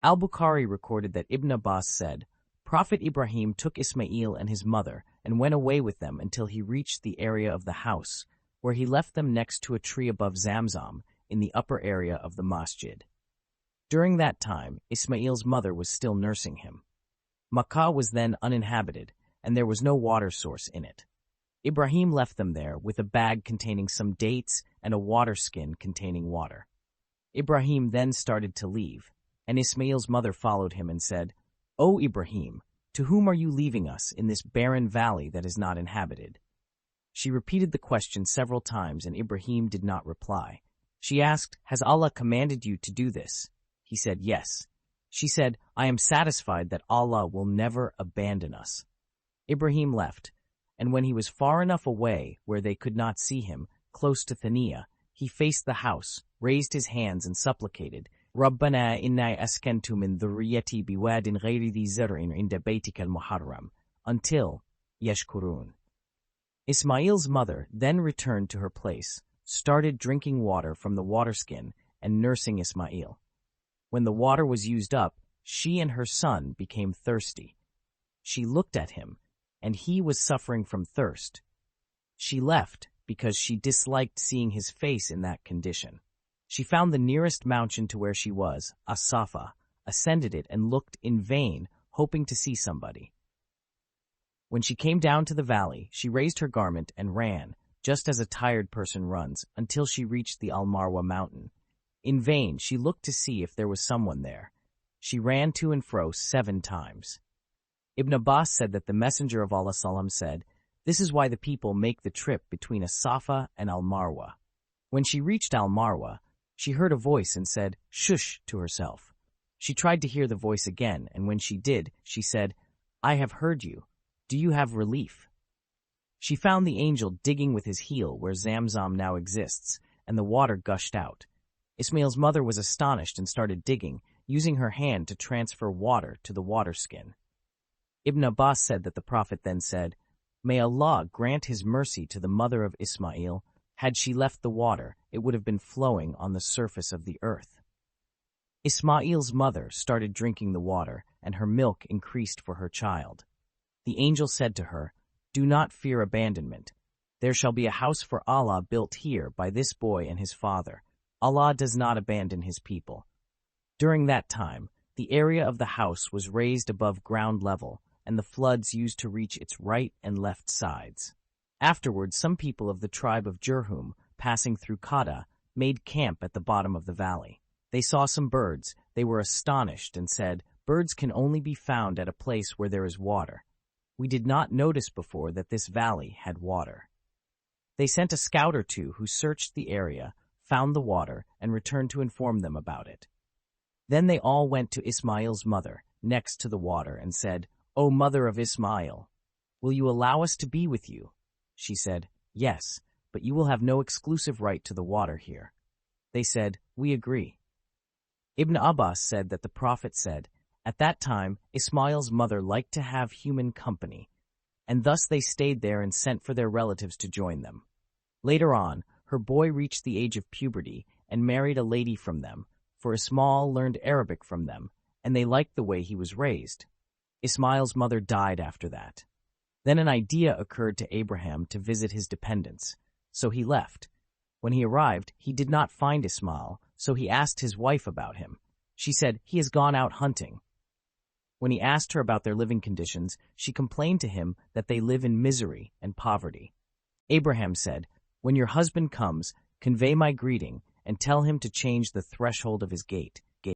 Al-Bukhari recorded that Ibn Abbas said, Prophet Ibrahim took Ismail and his mother and went away with them until he reached the area of the house, where he left them next to a tree above Zamzam in the upper area of the masjid. During that time, Ismail's mother was still nursing him. Makkah was then uninhabited, and there was no water source in it. Ibrahim left them there with a bag containing some dates and a water skin containing water. Ibrahim then started to leave, and Ismail's mother followed him and said, O Ibrahim, to whom are you leaving us in this barren valley that is not inhabited? She repeated the question several times, and Ibrahim did not reply. She asked, Has Allah commanded you to do this? He said, Yes. She said, I am satisfied that Allah will never abandon us. Ibrahim left, and when he was far enough away where they could not see him, close to Thaniya, he faced the house, raised his hands and supplicated, Rabbana inna askantu min dhurriyyati biwadin ghayri dhi zar'in inda baytika al-muharram, until yashkurun. Ismail's mother then returned to her place, started drinking water from the water skin and nursing Ismail. When the water was used up, she and her son became thirsty. She looked at him, and he was suffering from thirst. She left because she disliked seeing his face in that condition. She found the nearest mountain to where she was, As-Safa, ascended it and looked in vain, hoping to see somebody. When she came down to the valley, she raised her garment and ran, just as a tired person runs, until she reached the Al-Marwa mountain. In vain, she looked to see if there was someone there. She ran to and fro 7 times. Ibn Abbas said that the Messenger of Allah said, This is why the people make the trip between As-Safa and Al-Marwa. When she reached Al-Marwa, she heard a voice and said, Shush, to herself. She tried to hear the voice again, and when she did, she said, I have heard you. Do you have relief? She found the angel digging with his heel where Zamzam now exists, and the water gushed out. Ismail's mother was astonished and started digging, using her hand to transfer water to the water skin. Ibn Abbas said that the Prophet then said, May Allah grant his mercy to the mother of Ismail. Had she left the water, it would have been flowing on the surface of the earth. Ismail's mother started drinking the water, and her milk increased for her child. The angel said to her, Do not fear abandonment. There shall be a house for Allah built here by this boy and his father. Allah does not abandon his people. During that time, the area of the house was raised above ground level, and the floods used to reach its right and left sides. Afterwards, some people of the tribe of Jurhum, passing through Qada, made camp at the bottom of the valley. They saw some birds. They were astonished and said, Birds can only be found at a place where there is water. We did not notice before that this valley had water. They sent a scout or two who searched the area, found the water, and returned to inform them about it. Then they all went to Ismail's mother, next to the water, and said, O mother of Ismail, will you allow us to be with you? She said, Yes, but you will have no exclusive right to the water here. They said, We agree. Ibn Abbas said that the Prophet said, At that time, Ismail's mother liked to have human company, and thus they stayed there and sent for their relatives to join them. Later on, her boy reached the age of puberty and married a lady from them, for Ismail learned Arabic from them, and they liked the way he was raised. Ismail's mother died after that. Then an idea occurred to Abraham to visit his dependents, so he left. When he arrived, he did not find Ismail, so he asked his wife about him. She said, He has gone out hunting. When he asked her about their living conditions, she complained to him that they live in misery and poverty. Abraham said, When your husband comes, convey my greeting and tell him to change the threshold of his gate.